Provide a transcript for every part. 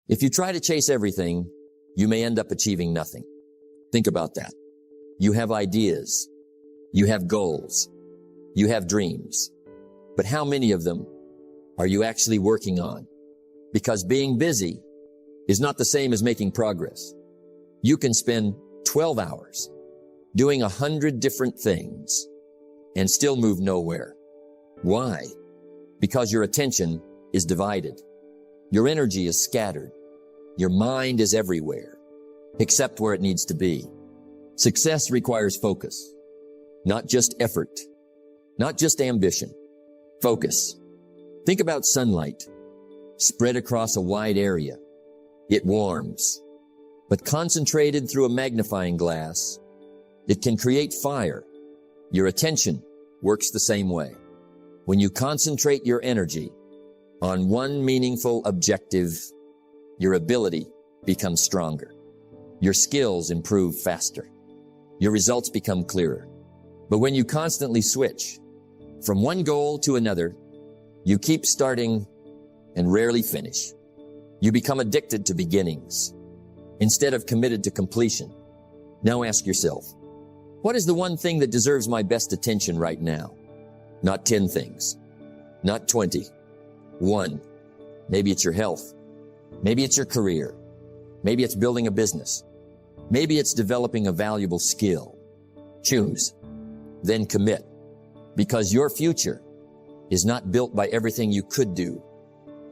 If you try to chase everything, you may end up achieving nothing. Think about that. You have ideas. You have goals. You have dreams. But how many of them are you actually working on? Because being busy is not the same as making progress. You can spend 12 hours doing 100 different things and still move nowhere. Why? Because your attention is divided. Your energy is scattered. Your mind is everywhere, except where it needs to be. Success requires focus, not just effort, not just ambition. Focus. Think about sunlight spread across a wide area. It warms, but concentrated through a magnifying glass, it can create fire. Your attention works the same way. When you concentrate your energy on one meaningful objective, your ability becomes stronger. Your skills improve faster. Your results become clearer. But when you constantly switch from one goal to another, you keep starting and rarely finish. You become addicted to beginnings instead of committed to completion. Now ask yourself, what is the one thing that deserves my best attention right now? Not 10 things, not 20. One. Maybe it's your health. Maybe it's your career. Maybe it's building a business. Maybe it's developing a valuable skill. Choose, then commit, because your future is not built by everything you could do.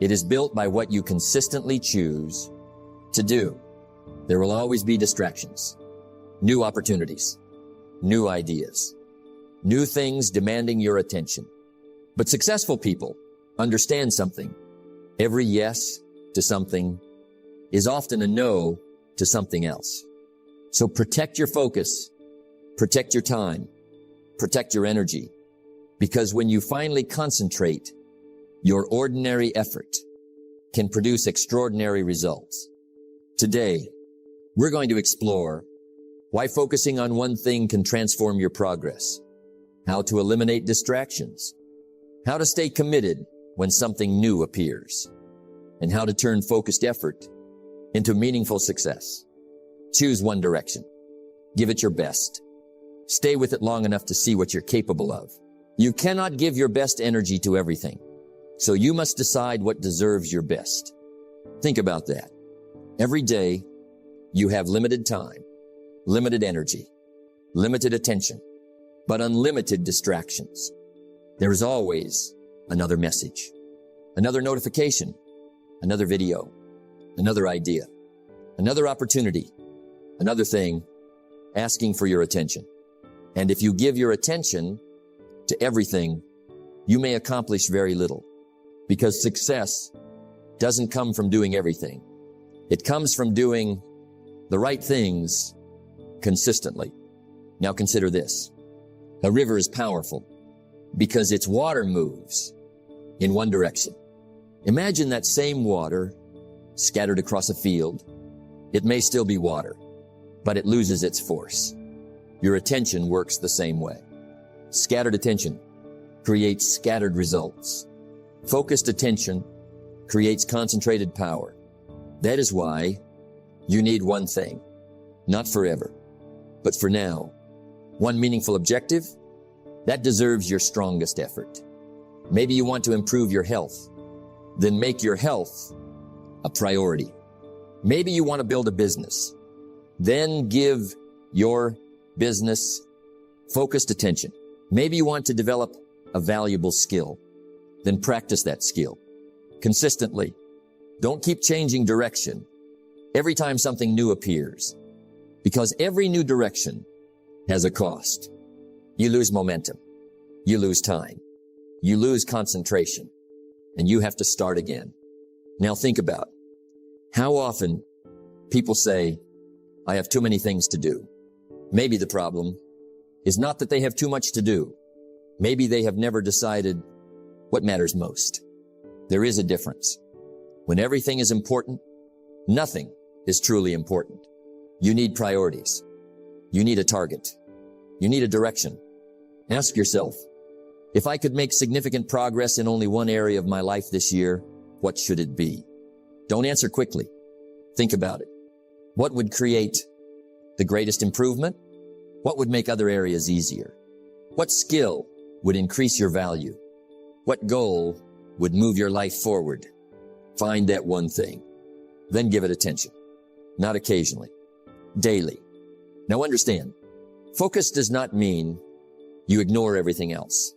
It is built by what you consistently choose to do. There will always be distractions, new opportunities, new ideas, new things demanding your attention. But successful people understand something. Every yes to something is often a no to something else. So protect your focus, protect your time, protect your energy, because when you finally concentrate, your ordinary effort can produce extraordinary results. Today, we're going to explore why focusing on one thing can transform your progress, how to eliminate distractions, how to stay committed when something new appears, and how to turn focused effort into meaningful success. Choose one direction. Give it your best. Stay with it long enough to see what you're capable of. You cannot give your best energy to everything, so you must decide what deserves your best. Think about that. Every day, you have limited time, limited energy, limited attention, but unlimited distractions. There is always another message, another notification, another video, another idea, another opportunity, another thing asking for your attention. And if you give your attention to everything, you may accomplish very little, because success doesn't come from doing everything. It comes from doing the right things consistently. Now consider this. A river is powerful because its water moves in one direction. Imagine that same water scattered across a field. It may still be water, but it loses its force. Your attention works the same way. Scattered attention creates scattered results. Focused attention creates concentrated power. That is why you need one thing, not forever, but for now. One meaningful objective that deserves your strongest effort. Maybe you want to improve your health. Then make your health a priority. Maybe you want to build a business. Then give your business focused attention. Maybe you want to develop a valuable skill. Then practice that skill consistently. Don't keep changing direction every time something new appears, because every new direction has a cost. You lose momentum. You lose time. You lose concentration, and you have to start again. Now think about how often people say, I have too many things to do. Maybe the problem is not that they have too much to do. Maybe they have never decided what matters most. There is a difference. When everything is important, nothing is truly important. You need priorities. You need a target. You need a direction. Ask yourself, if I could make significant progress in only one area of my life this year, what should it be? Don't answer quickly. Think about it. What would create the greatest improvement? What would make other areas easier? What skill would increase your value? What goal would move your life forward? Find that one thing. Then give it attention. Not occasionally. Daily. Now understand, focus does not mean you ignore everything else.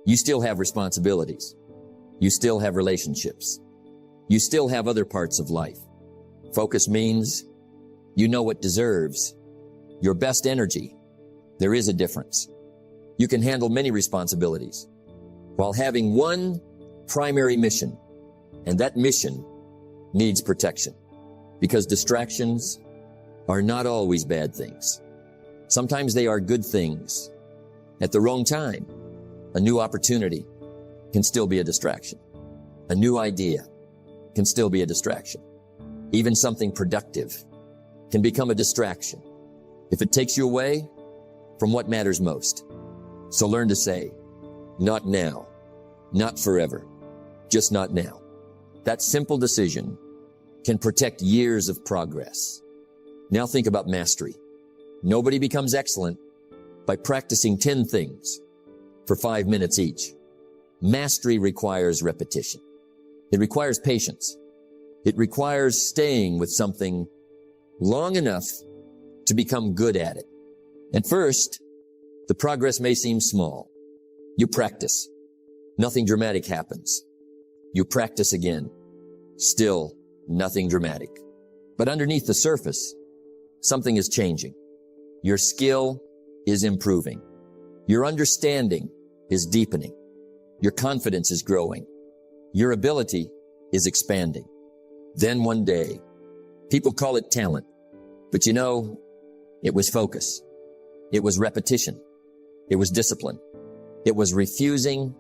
You still have responsibilities. You still have relationships. You still have other parts of life. Focus means you know what deserves your best energy. There is a difference. You can handle many responsibilities while having one primary mission, and that mission needs protection because distractions are not always bad things. Sometimes they are good things. At the wrong time, a new opportunity can still be a distraction. A new idea can still be a distraction. Even something productive can become a distraction if it takes you away from what matters most. So learn to say, not now, not forever, just not now. That simple decision can protect years of progress. Now think about mastery. Nobody becomes excellent by practicing 10 things for 5 minutes each. Mastery requires repetition. It requires patience. It requires staying with something long enough to become good at it. At first, the progress may seem small. You practice. Nothing dramatic happens. You practice again. Still nothing dramatic. But underneath the surface, something is changing. Your skill is improving. Your understanding is deepening. Your confidence is growing. Your ability is expanding. Then one day, people call it talent. But you know, it was focus. It was repetition. It was discipline. It was refusing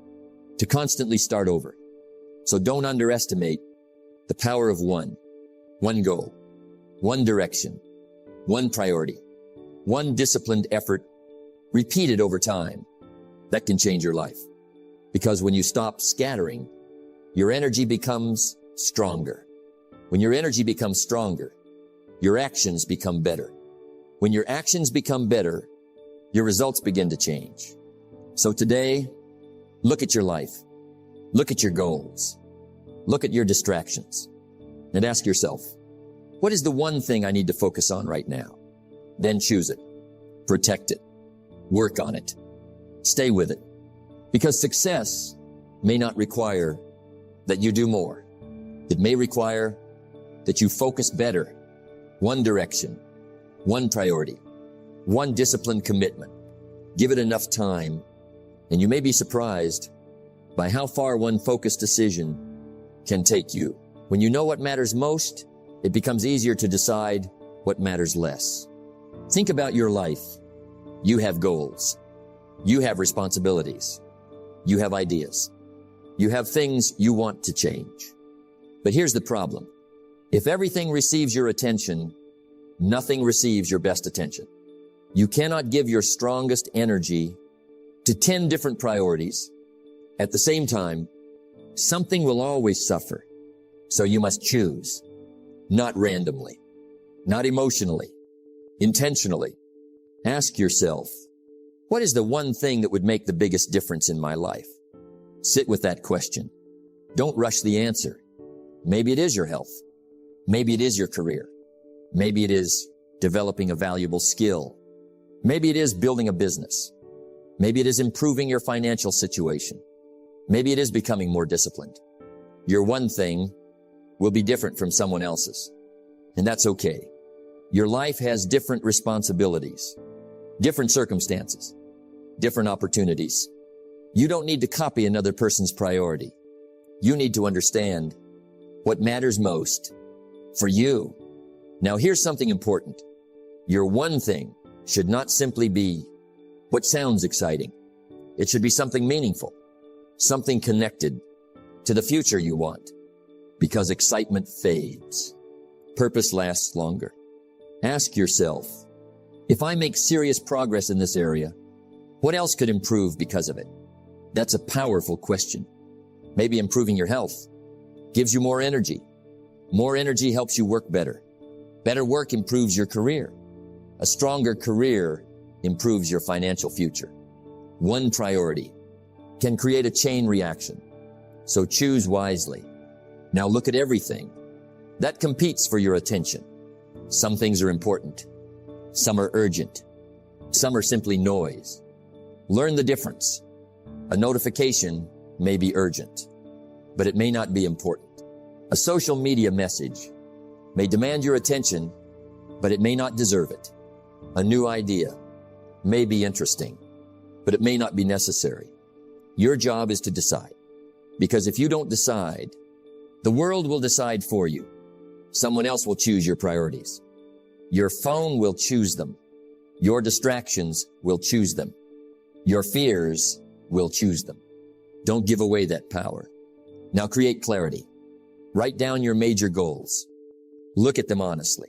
to constantly start over. So don't underestimate the power of one goal, one direction, one priority, one disciplined effort repeated over time. That can change your life. Because when you stop scattering, your energy becomes stronger. When your energy becomes stronger, your actions become better. When your actions become better, your results begin to change. So today, look at your life. Look at your goals. Look at your distractions. And ask yourself, what is the one thing I need to focus on right now? Then choose it. Protect it. Work on it. Stay with it. Because success may not require that you do more. It may require that you focus better. One direction, one priority, one disciplined commitment. Give it enough time, and you may be surprised by how far one focused decision can take you. When you know what matters most, it becomes easier to decide what matters less. Think about your life. You have goals. You have responsibilities. You have ideas. You have things you want to change. But here's the problem. If everything receives your attention, nothing receives your best attention. You cannot give your strongest energy to 10 different priorities. At the same time, something will always suffer. So you must choose, not randomly, not emotionally, intentionally. Ask yourself, what is the one thing that would make the biggest difference in my life? Sit with that question. Don't rush the answer. Maybe it is your health. Maybe it is your career. Maybe it is developing a valuable skill. Maybe it is building a business. Maybe it is improving your financial situation. Maybe it is becoming more disciplined. Your one thing will be different from someone else's. And that's okay. Your life has different responsibilities, different circumstances, different opportunities. You don't need to copy another person's priority. You need to understand what matters most for you. Now here's something important. Your one thing should not simply be what sounds exciting. It should be something meaningful, something connected to the future you want, because excitement fades. Purpose lasts longer. Ask yourself, if I make serious progress in this area, what else could improve because of it? That's a powerful question. Maybe improving your health gives you more energy. More energy helps you work better. Better work improves your career. A stronger career improves your financial future. One priority can create a chain reaction. So choose wisely. Now look at everything that competes for your attention. Some things are important. Some are urgent. Some are simply noise. Learn the difference. A notification may be urgent, but it may not be important. A social media message may demand your attention, but it may not deserve it. A new idea may be interesting, but it may not be necessary. Your job is to decide, because if you don't decide, the world will decide for you. Someone else will choose your priorities. Your phone will choose them. Your distractions will choose them. Your fears will choose them. Don't give away that power. Now create clarity. Write down your major goals. Look at them honestly.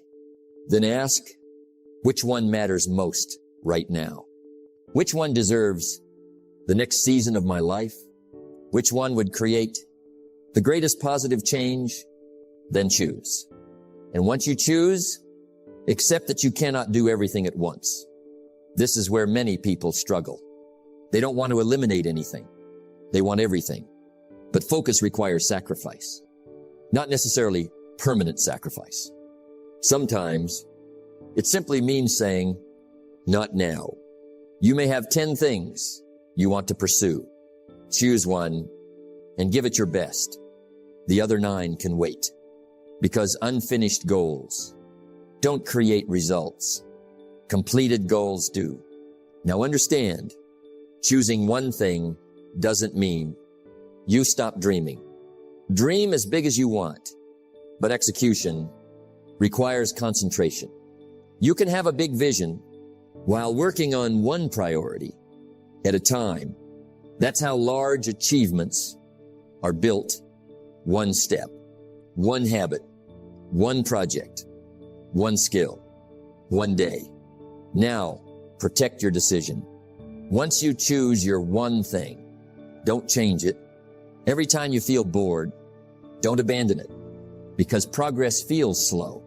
Then ask, which one matters most right now? Which one deserves the next season of my life? Which one would create the greatest positive change? Then choose. And once you choose, accept that you cannot do everything at once. This is where many people struggle. They don't want to eliminate anything. They want everything. But focus requires sacrifice, not necessarily permanent sacrifice. Sometimes it simply means saying, not now. You may have 10 things you want to pursue. Choose one and give it your best. The other 9 can wait, because unfinished goals don't create results. Completed goals do. Now understand, choosing one thing doesn't mean you stop dreaming. Dream as big as you want, but execution requires concentration. You can have a big vision while working on one priority at a time. That's how large achievements are built. One step, one habit, one project, one skill, one day. Now, protect your decision. Once you choose your one thing, don't change it. Every time you feel bored, don't abandon it. Because progress feels slow,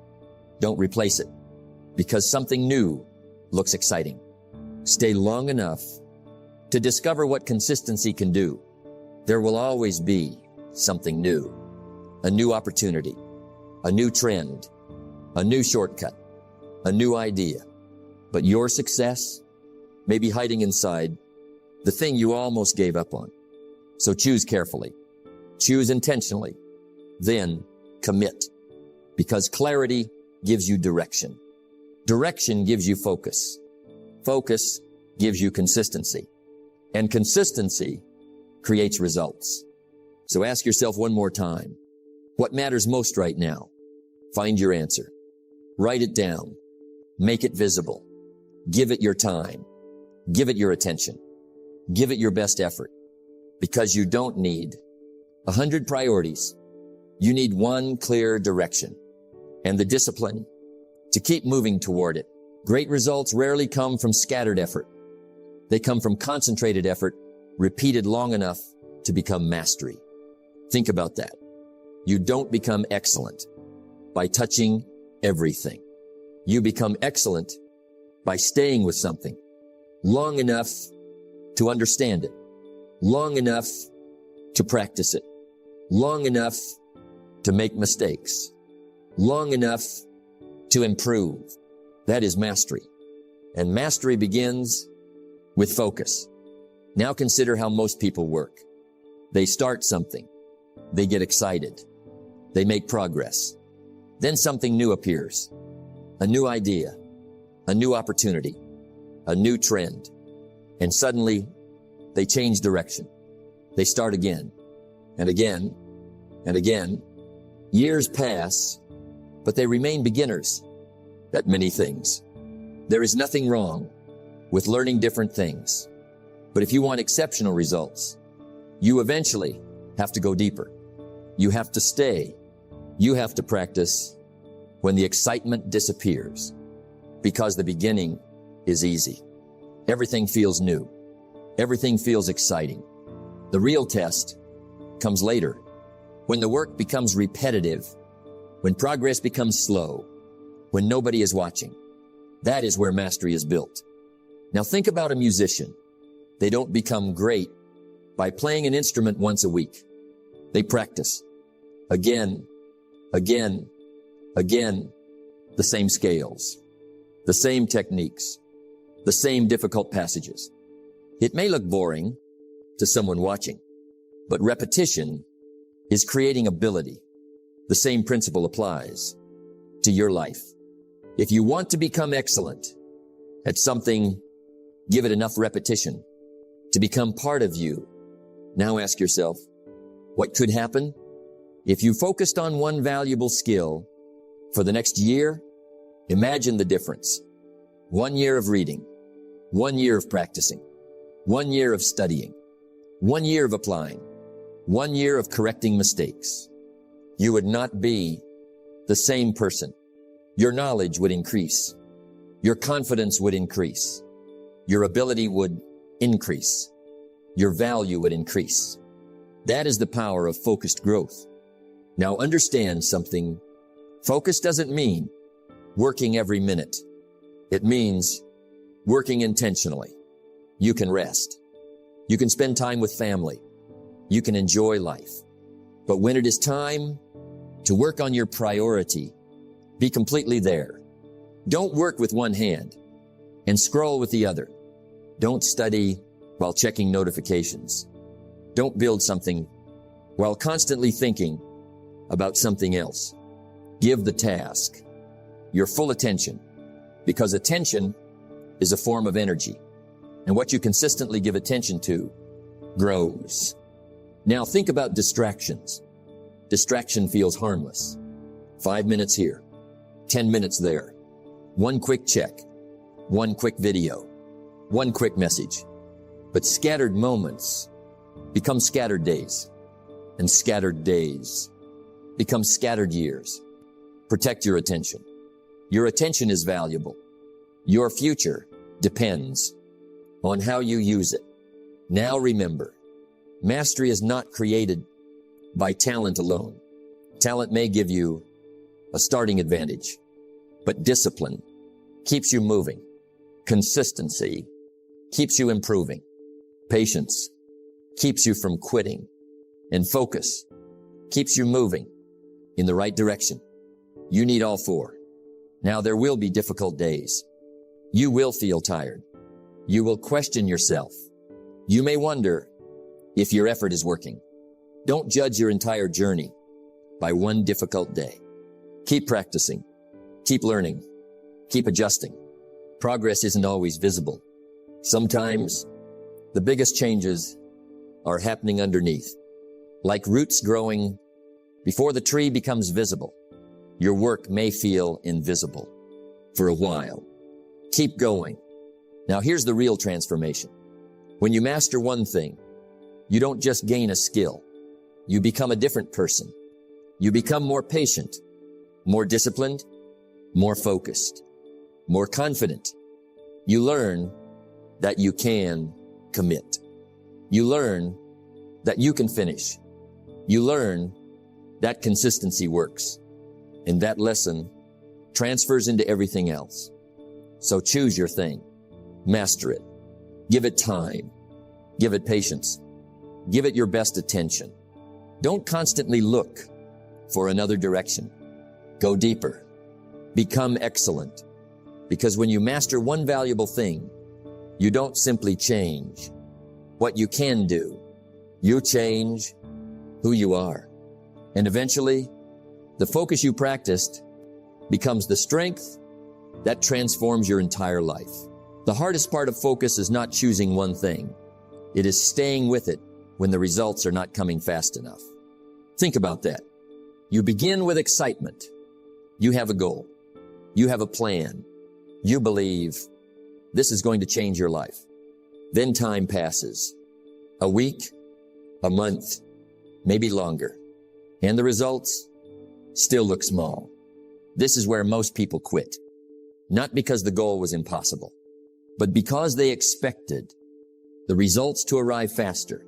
don't replace it. Because something new looks exciting. Stay long enough to discover what consistency can do. There will always be something new, a new opportunity, a new trend, a new shortcut, a new idea. But your success may be hiding inside the thing you almost gave up on. So choose carefully, choose intentionally, then commit. Because clarity gives you direction. Direction gives you focus. Focus gives you consistency. And consistency creates results. So ask yourself one more time, what matters most right now? Find your answer. Write it down. Make it visible. Give it your time. Give it your attention. Give it your best effort. Because you don't need 100 priorities. You need one clear direction and the discipline to keep moving toward it. Great results rarely come from scattered effort. They come from concentrated effort, repeated long enough to become mastery. Think about that. You don't become excellent by touching everything. You become excellent by staying with something long enough to understand it, long enough to practice it, long enough to make mistakes, long enough to improve. That is mastery. And mastery begins with focus. Now consider how most people work. They start something. They get excited. They make progress. Then something new appears. A new idea, a new opportunity, a new trend. And suddenly they change direction. They start again and again and again. Years pass, but they remain beginners at many things. There is nothing wrong with learning different things. But if you want exceptional results, you eventually have to go deeper. You have to stay. You have to practice when the excitement disappears, because the beginning is easy. Everything feels new. Everything feels exciting. The real test comes later, when the work becomes repetitive, when progress becomes slow, when nobody is watching. That is where mastery is built. Now think about a musician. They don't become great by playing an instrument once a week. They practice again, again, again, the same scales, the same techniques, the same difficult passages. It may look boring to someone watching, but repetition is creating ability. The same principle applies to your life. If you want to become excellent at something, give it enough repetition to become part of you. Now ask yourself, what could happen if you focused on one valuable skill for the next year? Imagine the difference. 1 year of reading, 1 year of practicing, 1 year of studying, 1 year of applying, 1 year of correcting mistakes. You would not be the same person. Your knowledge would increase. Your confidence would increase. Your ability would increase. Your value would increase. That is the power of focused growth. Now understand something. Focus doesn't mean working every minute. It means working intentionally. You can rest. You can spend time with family. You can enjoy life. But when it is time to work on your priority, be completely there. Don't work with one hand and scroll with the other. Don't study while checking notifications. Don't build something while constantly thinking about something else. Give the task your full attention, because attention is a form of energy, and what you consistently give attention to grows. Now think about distractions. Distraction feels harmless. 5 minutes here, 10 minutes there. One quick check, one quick video, one quick message. But scattered moments become scattered days, and scattered days become scattered years. Protect your attention. Your attention is valuable. Your future depends on how you use it. Now remember, mastery is not created by talent alone. Talent may give you a starting advantage, but discipline keeps you moving. Consistency keeps you improving. Patience keeps you from quitting. And focus keeps you moving in the right direction. You need all four. Now there will be difficult days. You will feel tired. You will question yourself. You may wonder if your effort is working. Don't judge your entire journey by one difficult day. Keep practicing. Keep learning. Keep adjusting. Progress isn't always visible. Sometimes the biggest changes are happening underneath, like roots growing before the tree becomes visible. Your work may feel invisible for a while. Keep going. Now here's the real transformation. When you master one thing, you don't just gain a skill. You become a different person. You become more patient, more disciplined, more focused, more confident. You learn that you can commit. You learn that you can finish. You learn that consistency works. And that lesson transfers into everything else. So choose your thing. Master it. Give it time. Give it patience. Give it your best attention. Don't constantly look for another direction. Go deeper. Become excellent. Because when you master one valuable thing, you don't simply change what you can do. You change who you are. And eventually, the focus you practiced becomes the strength that transforms your entire life. The hardest part of focus is not choosing one thing. It is staying with it when the results are not coming fast enough. Think about that. You begin with excitement. You have a goal. You have a plan. You believe this is going to change your life. Then time passes. A week, a month, maybe longer. And the results still look small. This is where most people quit. Not because the goal was impossible, but because they expected the results to arrive faster.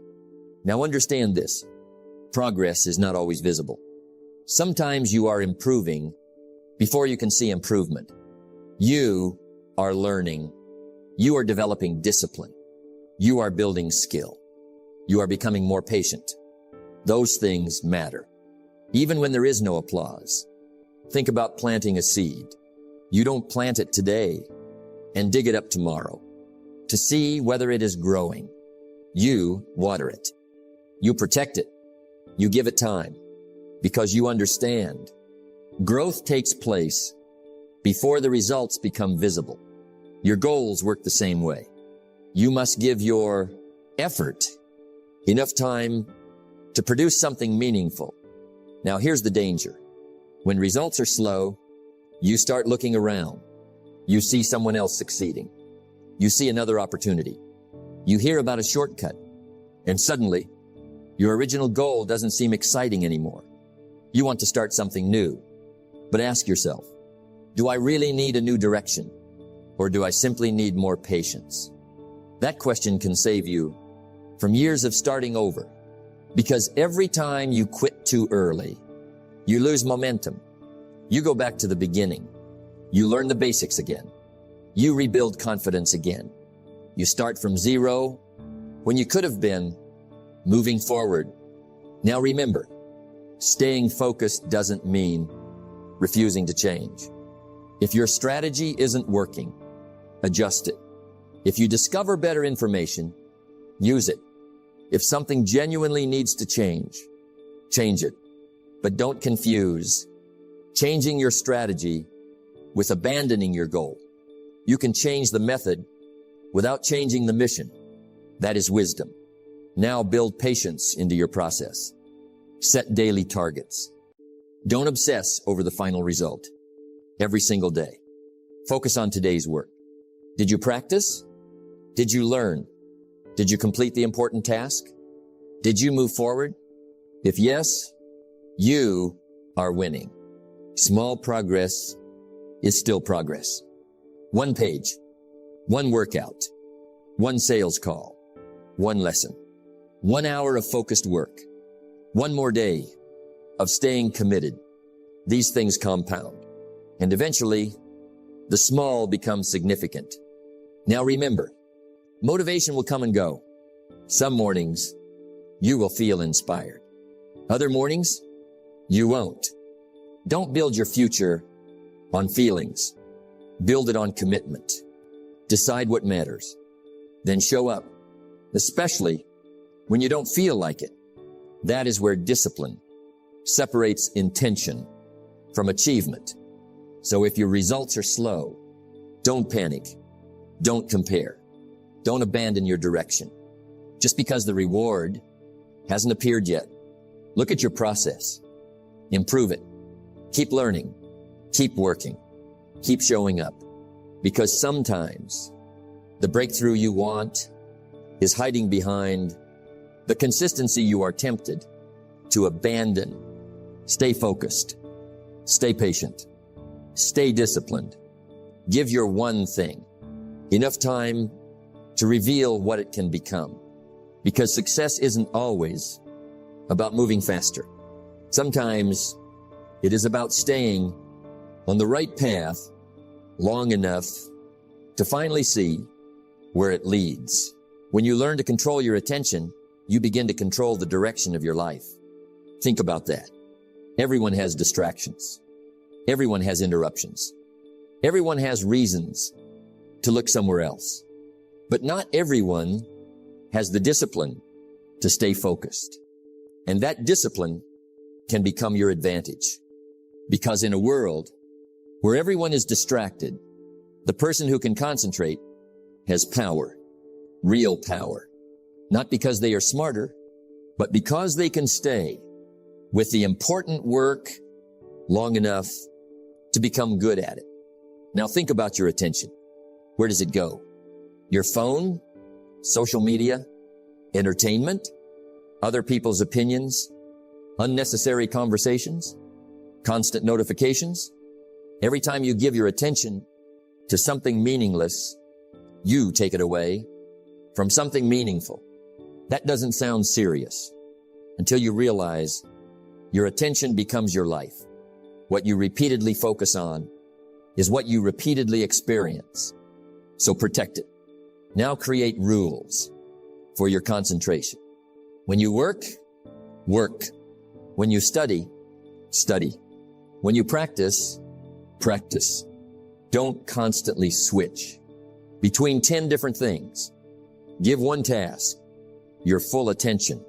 Now understand this. Progress is not always visible. Sometimes you are improving before you can see improvement. You are learning. You are developing discipline. You are building skill. You are becoming more patient. Those things matter. Even when there is no applause. Think about planting a seed. You don't plant it today and dig it up tomorrow to see whether it is growing. You water it. You protect it. You give it time because you understand. Growth takes place before the results become visible. Your goals work the same way. You must give your effort enough time to produce something meaningful. Now here's the danger. When results are slow, you start looking around. You see someone else succeeding. You see another opportunity. You hear about a shortcut, and suddenly your original goal doesn't seem exciting anymore. You want to start something new, but ask yourself, do I really need a new direction, or do I simply need more patience? That question can save you from years of starting over, because every time you quit too early, you lose momentum. You go back to the beginning. You learn the basics again. You rebuild confidence again. You start from zero when you could have been moving forward. Now remember, staying focused doesn't mean refusing to change. If your strategy isn't working, adjust it. If you discover better information, use it. If something genuinely needs to change it. But don't confuse changing your strategy with abandoning your goal. You can change the method without changing the mission. That is wisdom. Now build patience into your process. Set daily targets. Don't obsess over the final result. Every single day. Focus on today's work. Did you practice? Did you learn? Did you complete the important task? Did you move forward? If yes, you are winning. Small progress is still progress. One page, one workout, one sales call, one lesson, 1 hour of focused work, one more day of staying committed. These things compound, and eventually the small become significant. Now remember, motivation will come and go. Some mornings you will feel inspired. Other mornings you won't. Don't build your future on feelings. Build it on commitment. Decide what matters. Then show up, especially when you don't feel like it. That is where discipline separates intention from achievement. So if your results are slow, don't panic. Don't compare. Don't abandon your direction. Just because the reward hasn't appeared yet, look at your process. Improve it. Keep learning. Keep working. Keep showing up. Because sometimes the breakthrough you want is hiding behind the consistency you are tempted to abandon. Stay focused. Stay patient. Stay disciplined. Give your one thing enough time to reveal what it can become. Because success isn't always about moving faster. Sometimes it is about staying on the right path long enough to finally see where it leads. When you learn to control your attention, you begin to control the direction of your life. Think about that. Everyone has distractions. Everyone has interruptions. Everyone has reasons to look somewhere else. But not everyone has the discipline to stay focused. And that discipline can become your advantage. Because in a world where everyone is distracted, the person who can concentrate has power, real power. Not because they are smarter, but because they can stay with the important work long enough to become good at it. Now think about your attention. Where does it go? Your phone, social media, entertainment, other people's opinions, unnecessary conversations, constant notifications. Every time you give your attention to something meaningless, you take it away from something meaningful. That doesn't sound serious until you realize your attention becomes your life. What you repeatedly focus on is what you repeatedly experience. So protect it. Now create rules for your concentration. When you work, work. When you study, study. When you practice, practice. Don't constantly switch between 10 different things. Give one task your full attention.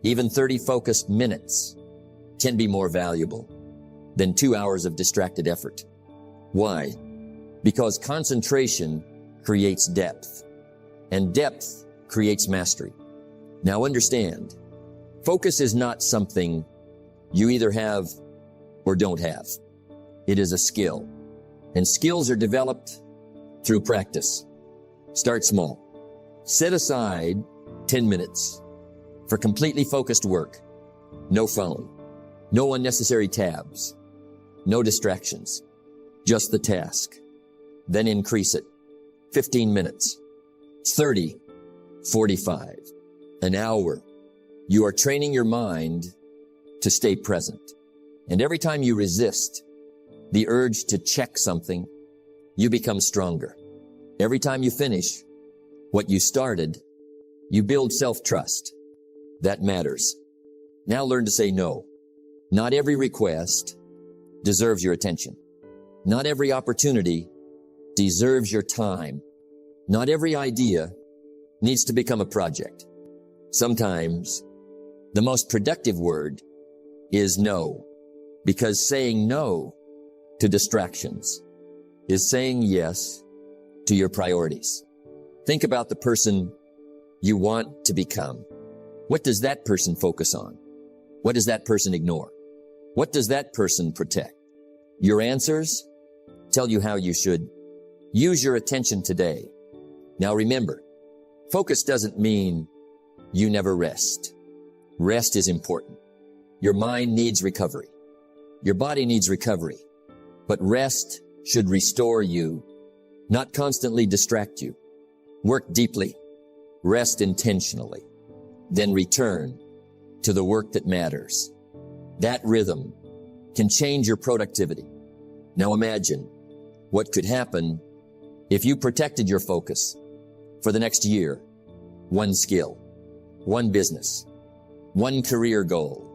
Even 30 focused minutes can be more valuable than 2 hours of distracted effort. Why? Because concentration creates depth, and depth creates mastery. Now understand, focus is not something you either have or don't have. It is a skill, and skills are developed through practice. Start small. Set aside 10 minutes for completely focused work. No phone, no unnecessary tabs, no distractions, just the task. Then increase it. 15 minutes, 30, 45, an hour. You are training your mind to stay present. And every time you resist the urge to check something, you become stronger. Every time you finish what you started, you build self-trust. That matters. Now learn to say no. Not every request deserves your attention. Not every opportunity deserves your time. Not every idea needs to become a project. Sometimes the most productive word is no, because saying no to distractions is saying yes to your priorities. Think about the person you want to become. What does that person focus on? What does that person ignore? What does that person protect? Your answers tell you how you should use your attention today. Now remember, focus doesn't mean you never rest. Rest is important. Your mind needs recovery. Your body needs recovery. But rest should restore you, not constantly distract you. Work deeply. Rest intentionally. Then return to the work that matters. That rhythm can change your productivity. Now imagine what could happen if you protected your focus for the next year. One skill, one business, one career goal,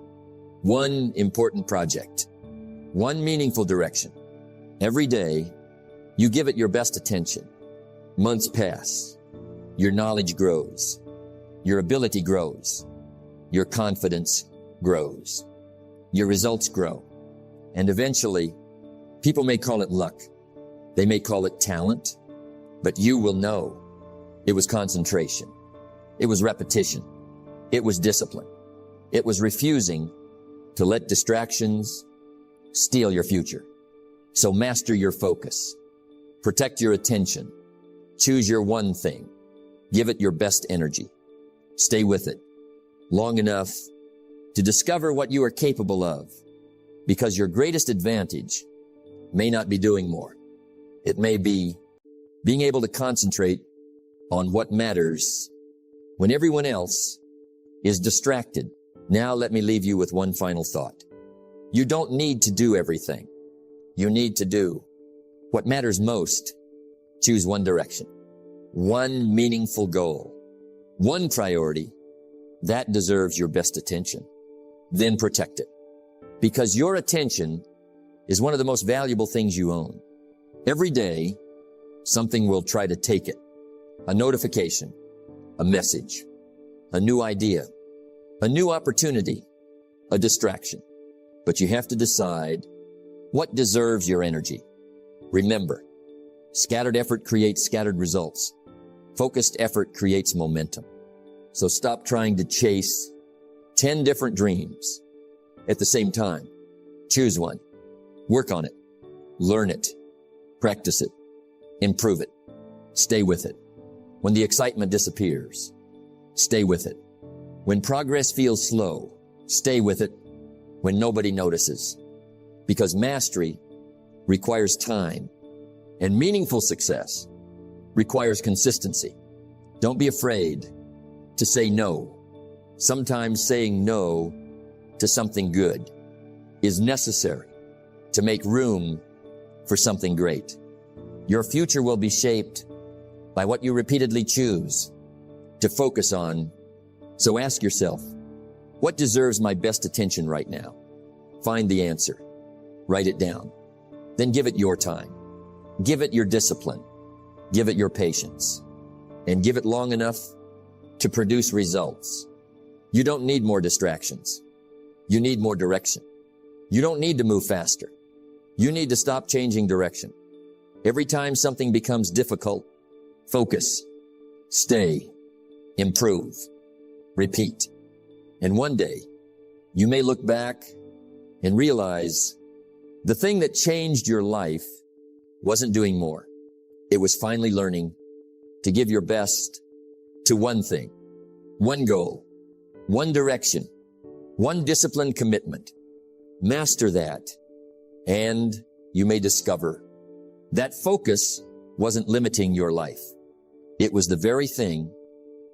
one important project, one meaningful direction. Every day, you give it your best attention. Months pass. Your knowledge grows. Your ability grows. Your confidence grows. Your results grow. And eventually, people may call it luck. They may call it talent, but you will know it was concentration. It was repetition. It was discipline. It was refusing to let distractions steal your future. So master your focus. Protect your attention. Choose your one thing. Give it your best energy. Stay with it long enough to discover what you are capable of, because your greatest advantage may not be doing more. It may be being able to concentrate on what matters when everyone else is distracted. Now let me leave you with one final thought. You don't need to do everything. You need to do what matters most. Choose one direction, one meaningful goal, one priority that deserves your best attention. Then protect it, because your attention is one of the most valuable things you own. Every day, something will try to take it. A notification, a message, a new idea, a new opportunity, a distraction. But you have to decide what deserves your energy. Remember, scattered effort creates scattered results. Focused effort creates momentum. So stop trying to chase 10 different dreams at the same time. Choose one. Work on it. Learn it. Practice it. Improve it. Stay with it. When the excitement disappears, stay with it. When progress feels slow, stay with it. When nobody notices. Because mastery requires time, and meaningful success requires consistency. Don't be afraid to say no. Sometimes saying no to something good is necessary to make room for something great. Your future will be shaped by what you repeatedly choose to focus on. So ask yourself, what deserves my best attention right now? Find the answer. Write it down. Then give it your time. Give it your discipline. Give it your patience. And give it long enough to produce results. You don't need more distractions. You need more direction. You don't need to move faster. You need to stop changing direction. Every time something becomes difficult, focus, stay, improve, repeat. And one day, you may look back and realize the thing that changed your life wasn't doing more. It was finally learning to give your best to one thing, one goal, one direction, one disciplined commitment. Master that, and you may discover that focus wasn't limiting your life. It was the very thing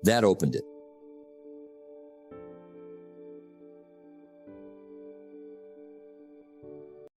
that opened it.